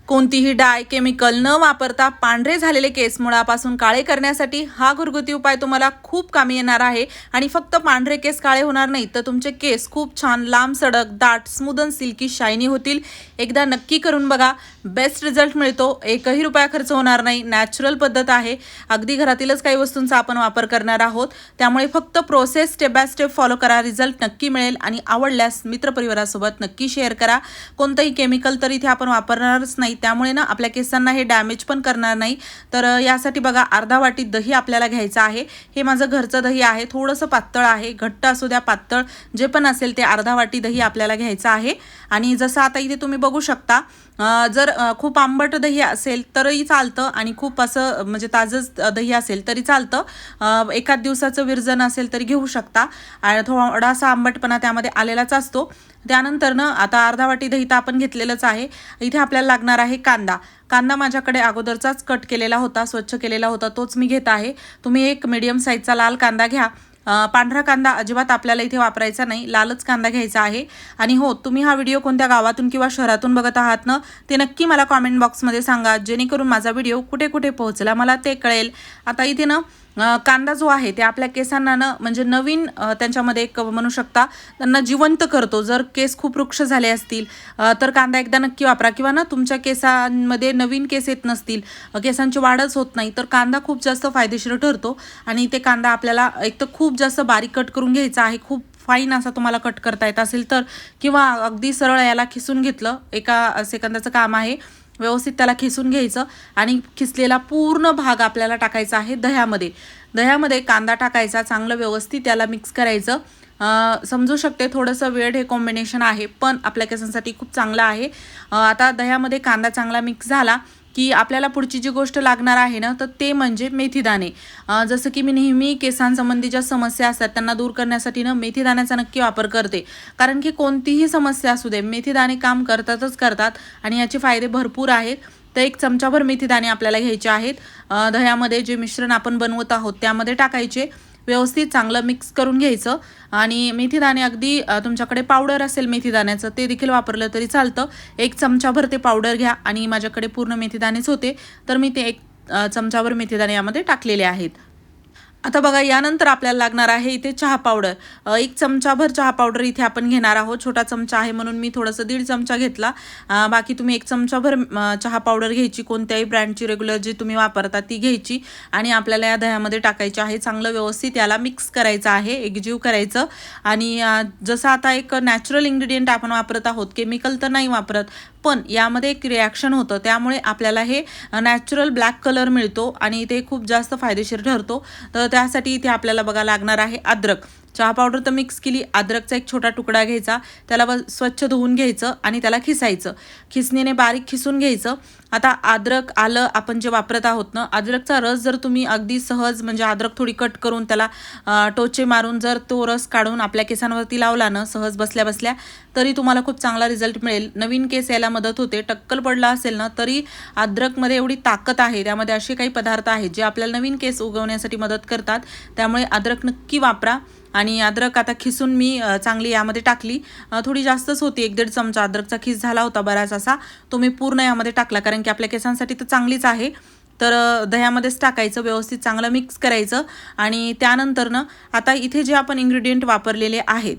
कोणतीही डाय केमिकल न वापरता पांढरे झालेले केस मुळापासून काळे करण्यासाठी हा घरगुती उपाय तुम्हाला खूप कामी येणार आहे। आणि फक्त पांढरे केस काळे होणार नाही तर तुमचे केस खूप छान लांब सडक दाट स्मूथ अँड सिल्की शायनी होतील। एकदा नक्की करून बघा, बेस्ट रिझल्ट मिळतो। एकही रुपया खर्च होणार नाही, नॅचरल पद्धत आहे। अगदी घरातीलच काही वस्तूंचा आपण वापर करणार आहोत, त्यामुळे फक्त process step by step follow करा, रिझल्ट नक्की मिळेल। आणि आवडल्यास मित्रपरिवारासोबत नक्की शेअर करा। कोणतंही केमिकल तर इथे आपण वापरणारच नाही, त्यामुळे ना आपल्या केसांना हे डॅमेज पण करणार नाही। तर यासाठी बघा, अर्धा वाटी दही आपल्याला घ्यायचं आहे। हे माझं घरचं दही आहे, थोडंसं पातळ आहे, घट्ट असू द्या पातळ जे पण असेल ते अर्धा वाटी दही आपल्याला घ्यायचं आहे। आणि जसं आता इथे तुम्ही बघू शकता, जर खूप आंबट दही असेल तरीही चालतं आणि खूप असं म्हणजे ताजंच दही असेल तरी चालतं। एकाच दिवसाचं विरजन असेल तरी घेऊ शकता आणि थोडासा आंबटपणा त्यामध्ये आलेलाच असतो। त्यानंतर ना आता अर्धा वाटी दही तर आपण घेतलेलंच आहे। इथे आपल्याला लागणार आहे कांदा। कांदा माझ्याकडे अगोदरचाच कट केलेला होता, स्वच्छ केलेला होता, तोच मी घेत आहे। तुम्ही एक मीडियम साईजचा लाल कांदा घ्या। पांढरा कांदा अजिबात आपल्याला इथे वापरायचा नाही, लालच कांदा घ्यायचा आहे। आणि हो, तुम्ही हा व्हिडिओ कोणत्या गावातून किंवा शहरातून बघत आहात ना, ते नक्की मला कॉमेंट बॉक्समध्ये सांगा, जेणेकरून माझा व्हिडिओ कुठे कुठे पोहोचला मला ते कळेल। आता इथे ना कांदा जो आहे ते आपल्या केसांना ना म्हणजे नवीन त्यांच्यामध्ये एक म्हणू शकता त्यांना जिवंत करतो। जर केस खूप वृक्ष झाले असतील तर कांदा एकदा नक्की वापरा, किंवा ना तुमच्या केसांमध्ये नवीन केस येत नसतील, केसांची वाढच होत नाही, तर कांदा खूप जास्त फायदेशीर ठरतो। आणि ते कांदा आपल्याला एक तर खूप जास्त बारीक कट करून घ्यायचा आहे, खूप फाईन असा तुम्हाला कट करता येत असेल तर, किंवा अगदी सरळ याला खिसून घेतलं, एका सेकंदाचं काम आहे। व्यवस्थित त्याला खिसून घ्यायचं आणि खिसलेला पूर्ण भाग आपल्याला टाकायचा आहे दह्यामध्ये। दह्यामध्ये कांदा टाकायचा, चांगलं व्यवस्थित त्याला मिक्स करायचं। समजू शकते थोडंसं वेळ हे कॉम्बिनेशन आहे, पण आपल्या केसांसाठी खूप चांगलं आहे। आता दह्यामध्ये कांदा चांगला मिक्स झाला की आपल्याला पुढची जी गोष्ट लागणार आहे ना, तर ते म्हणजे मेथीदाणे। जसं की मी नेहमी केसांसंबंधी ज्या समस्या असतात त्यांना दूर करण्यासाठी ना मेथीदाण्याचा नक्की वापर करते, कारण की कोणतीही समस्या असू दे मेथीदाणे काम करतातच करतात आणि याचे फायदे भरपूर आहेत। तर एक चमचाभर मेथीदाणे आपल्याला घ्यायचे आहेत। दह्यामध्ये जे मिश्रण आपण बनवत आहोत त्यामध्ये टाकायचे, व्यवस्थित चांगलं मिक्स करून घ्यायचं। आणि मेथीदाणे अगदी तुमच्याकडे पावडर असेल मेथीदाण्याचं ते देखील वापरलं तरी चालतं। एक चमचाभर ते पावडर घ्या, आणि माझ्याकडे पूर्ण मेथीदाणेच होते तर मी ते एक चमचाभर मेथीदाणे यामध्ये टाकलेले आहेत। आता बघा, यानंतर आपल्याला लागणार आहे इथे चहा पावडर। एक चमचाभर चहा पावडर इथे आपण घेणार आहोत। छोटा चमचा आहे म्हणून मी थोडंसं 1.5 चमचा घेतला। बाकी तुम्ही एक चमचाभर चहा पावडर घ्यायची, कोणत्याही ब्रँडची रेग्युलर जी तुम्ही वापरता ती घ्यायची, आणि आपल्याला या दह्यामध्ये टाकायची आहे। चांगलं व्यवस्थित याला मिक्स करायचं आहे, एकजीव करायचं। आणि जसं आता एक नॅचरल इन्ग्रेडियंट आपण वापरत आहोत, केमिकल तर नाही वापरत, पण यामध्ये एक रिॲक्शन होतं, त्यामुळे आपल्याला हे नॅचरल ब्लॅक कलर मिळतो आणि ते खूप जास्त फायदेशीर ठरतो। तर त्यासाठी इथे आपल्याला बघा लागणार आहे अद्रक। चहा पावडर तर मिक्स केली, अद्रकचा एक छोटा तुकडा घ्यायचा, त्याला स्वच्छ धुवून घ्यायचं आणि त्याला खिसायचं, खिसणीने बारीक खिसून घ्यायचं। आता अद्रक आलं आपण जे वापरत आहोत ना, अद्रकचा रस जर तुम्ही अगदी सहज म्हणजे अद्रक थोडी कट करून त्याला टोचे मारून जर तो रस काढून आपल्या केसांवरती लावला ना सहज बसल्या बसल्या, तरी तुम्हाला खूप चांगला रिझल्ट मिळेल। नवीन केस यायला मदत होते। टक्कल पडला असेल ना तरी अद्रकमध्ये एवढी ताकद आहे, त्यामध्ये असे काही पदार्थ आहेत जे आपल्याला नवीन केस उगवण्यासाठी मदत करतात, त्यामुळे अद्रक नक्की वापरा। आणि अद्रक आता खिसून मी चांगली यामध्ये टाकली, थोडी जास्तच होती, 1-1.5 चमचा अद्रकचा खिस झाला होता बराच असा, तो मी पूर्ण यामध्ये टाकला, कारण की आपल्या केसांसाठी तर चांगलीच आहे। तर दह्यामध्येच टाकायचं, व्यवस्थित चांगलं मिक्स करायचं। आणि त्यानंतर ना आता इथे जे आपण इन्ग्रेडियंट वापरलेले आहेत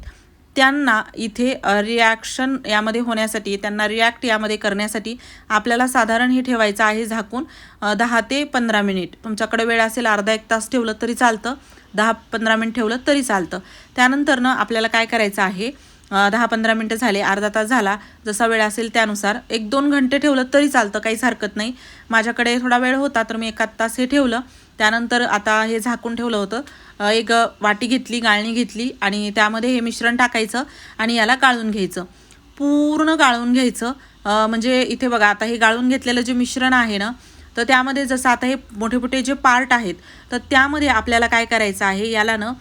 त्यांना इथे रिॲक्शन यामध्ये होण्यासाठी, त्यांना रिॲक्ट यामध्ये करण्यासाठी आपल्याला साधारण हे ठेवायचं आहे झाकून 10 ते 15 मिनिट। तुमच्याकडे वेळ असेल अर्धा 1 तास ठेवलं तरी चालतं, 10-15 मिनिट ठेवलं तरी चालतं। त्यानंतर ना आपल्याला काय करायचं आहे, 10-15 मिनटं झाले, अर्धा तास झाला, जसा वेळ असेल त्यानुसार 1-2 घंटे ठेवलं तरी चालतं, काहीच हरकत नाही। माझ्याकडे थोडा वेळ होता तर मी 1 तास हे ठेवलं। त्यानंतर आता हे झाकून ठेवलं होतं, एक वाटी घेतली, गाळणी घेतली आणि त्यामध्ये हे मिश्रण टाकायचं आणि याला गाळून घ्यायचं, पूर्ण गाळून घ्यायचं। म्हणजे इथे बघा, आता हे गाळून घेतलेलं जे मिश्रण आहे ना, तर त्यामध्ये जसं आता हे मोठे मोठे जे पार्ट आहेत तर त्यामध्ये आपल्याला काय करायचं आहे, याला ना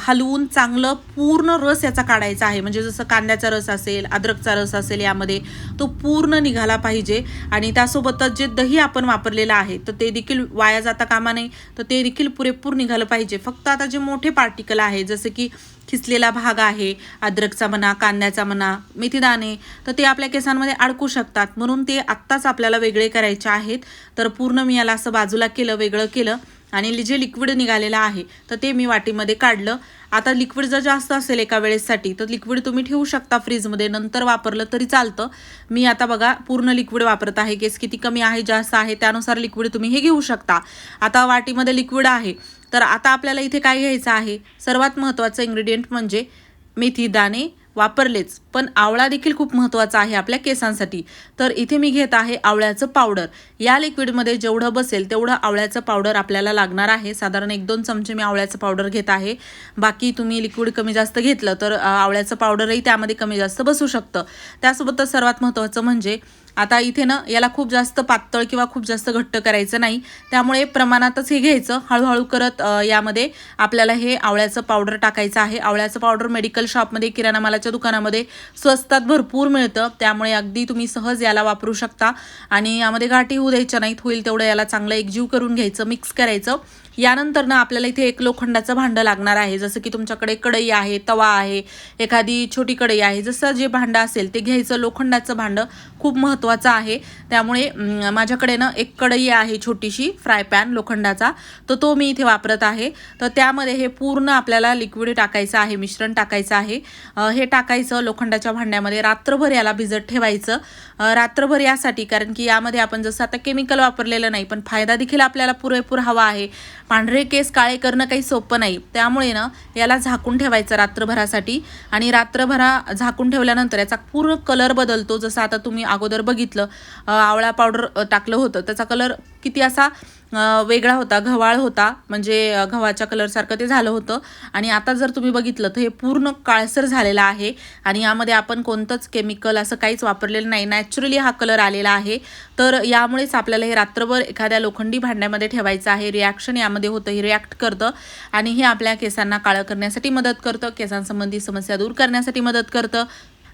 हलवून चांगलं पूर्ण रस याचा काढायचा आहे. म्हणजे जसं कांद्याचा रस असेल, अद्रकचा रस असेल, यामध्ये तो पूर्ण निघाला पाहिजे. आणि त्यासोबतच जे दही आपण वापरलेलं आहे तर ते देखील वाया जाता कामा नये, तर ते देखील पुरेपूर निघालं पाहिजे. फक्त आता जे मोठे पार्टिकल आहे जसं की खिसलेला भाग आहे, अद्रकचा म्हणा, कांद्याचा म्हणा, मेथीदाणे, तर ते आपल्या केसांमध्ये अडकू शकतात, म्हणून ते आत्ताच आपल्याला वेगळे करायचे आहेत. तर पूर्ण मी याला असं बाजूला केलं, वेगळं केलं आणि जे लिक्विड निघालेलं आहे तर ते मी वाटीमध्ये काढलं. आता लिक्विड जर जास्त असेल एका वेळेसाठी तर लिक्विड तुम्ही ठेवू शकता फ्रीजमध्ये, नंतर वापरलं तरी चालतं. मी आता बघा पूर्ण लिक्विड वापरत आहे. केस किती कमी आहे जास्त आहे त्यानुसार लिक्विड तुम्ही हे घेऊ शकता. आता वाटीमध्ये लिक्विड आहे, तर आता आपल्याला इथे काय घ्यायचं आहे, सर्वात महत्त्वाचं इन्ग्रेडियंट म्हणजे मेथी दाणे वापरलेच, पण आवळा देखील खूप महत्त्वाचा आहे आपल्या केसांसाठी. तर इथे मी घेत आहे आवळ्याचं पावडर. या लिक्विडमध्ये जेवढं बसेल तेवढं आवळ्याचं पावडर आपल्याला लागणार आहे. साधारण 1-2 चमचे मी आवळ्याचं पावडर घेत आहे. बाकी तुम्ही लिक्विड कमी जास्त घेतलं तर आवळ्याचं पावडरही त्यामध्ये कमी जास्त बसू शकतं. त्यासोबतच सर्वात महत्त्वाचं म्हणजे आता इथे ना याला खूप जास्त पातळ किंवा खूप जास्त घट्ट करायचं नाही, त्यामुळे प्रमाणातच हे घ्यायचं. हळूहळू करत यामध्ये आपल्याला हे आवळ्याचं पावडर टाकायचं आहे. आवळ्याचं पावडर मेडिकल शॉपमध्ये, किराणा मालाच्या दुकानामध्ये स्वस्तात भरपूर मिळतं, त्यामुळे अगदी तुम्ही सहज याला वापरू शकता. आणि यामध्ये गाठी होऊ द्यायच्या नाहीत, होईल तेवढं याला चांगलं एकजीव करून घ्यायचं, मिक्स करायचं. यानंतर ना आपल्याला इथे एक लोखंडाचं भांडं लागणार आहे. जसं की तुमच्याकडे कढई आहे, तवा आहे, एखादी छोटी कढई आहे, जसं जे भांडं असेल ते घ्यायचं. लोखंडाचं भांडं खूप महत्त्वाचं आहे, त्यामुळे माझ्याकडे ना एक कढई आहे छोटीशी फ्राय पॅन लोखंडाचा, तर तो मी इथे वापरत आहे. तर त्यामध्ये हे पूर्ण आपल्याला लिक्विड टाकायचं आहे, मिश्रण टाकायचं आहे. हे टाकायचं लोखंडाच्या भांड्यामध्ये, रात्रभर याला भिजत ठेवायचं. रात्रभर यासाठी कारण की यामध्ये आपण जसं आता केमिकल वापरलेलं नाही, पण फायदा देखील आपल्याला पुरेपूर हवा आहे. पांढरे केस काळे करणं काही सोपं नाही, त्यामुळे ना याला झाकून ठेवायचं रात्रभरासाठी. आणि रात्रभरा झाकून ठेवल्यानंतर याचा पूर्ण कलर बदलतो. जसं आता तुम्ही अगोदर बघितलं आवळा पावडर टाकलं होतं, त्याचा कलर किती असा वेगळा होता, गव्हाळ होता, म्हणजे गव्हाच्या कलरसारखं ते झालं होतं. आणि आता जर तुम्ही बघितलं तर हे पूर्ण काळसर झालेलं आहे आणि यामध्ये आपण कोणतंच केमिकल असं काहीच वापरलेलं नाही, नॅचरली हा कलर आलेला आहे. तर यामुळेच आपल्याला हे रात्रभर एखाद्या लोखंडी भांड्यामध्ये ठेवायचं आहे. रिॲक्शन यामध्ये होतं, हे रिॲक्ट करतं आणि हे आपल्या केसांना काळं करण्यासाठी मदत करतं, केसांसंबंधी समस्या दूर करण्यासाठी मदत करतं.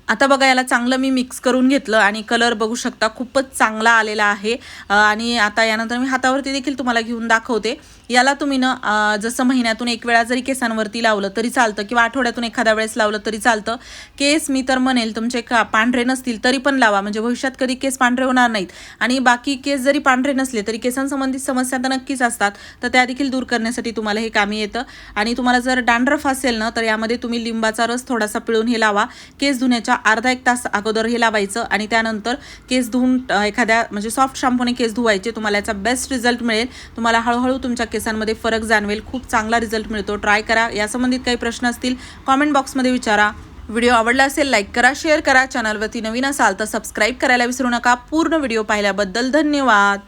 आता बघा याला चांगलं मी मिक्स करून घेतलं आणि कलर बघू शकता खूपच चांगला आलेला आहे. आणि आता यानंतर मी हातावरती देखील तुम्हाला घेऊन दाखवते. याला तुम्ही ना जसं महिन्यातून एक वेळा जरी केसांवरती लावलं तरी चालतं किंवा आठवड्यातून एखाद्या वेळेस लावलं तरी चालतं. केस मी तर म्हणेल तुमचे पांढरे नसतील तरी पण लावा, म्हणजे भविष्यात कधी केस पांढरे होणार नाहीत. आणि बाकी केस जरी पांढरे नसले तरी केसांसंबंधित समस्या तर नक्कीच असतात, तर त्या देखील दूर करण्यासाठी तुम्हाला हे कामी येतं. आणि तुम्हाला जर डॅन्ड्रफ असेल ना तर यामध्ये तुम्ही लिंबाचा रस थोडासा पिळून हे लावा. केस धुण्याच्या अर्धा एक तास अगोदर हे लावायचं आणि त्यानंतर केस धुवून एखाद्या म्हणजे सॉफ्ट शॅम्पूने केस धुवायचे. तुम्हाला याचा बेस्ट रिझल्ट मिळेल. तुम्हाला हळूहळू तुमच्या केसांमध्ये फरक जाणवेल, खूप चांगला रिझल्ट मिळतो. ट्राय करा. यासंबंधित काही प्रश्न असतील कॉमेंट बॉक्समध्ये विचारा. व्हिडिओ आवडला असेल लाईक करा, शेअर करा. चॅनलवरती नवीन असाल तर सबस्क्राईब करायला विसरू नका. पूर्ण व्हिडिओ पाहिल्याबद्दल धन्यवाद.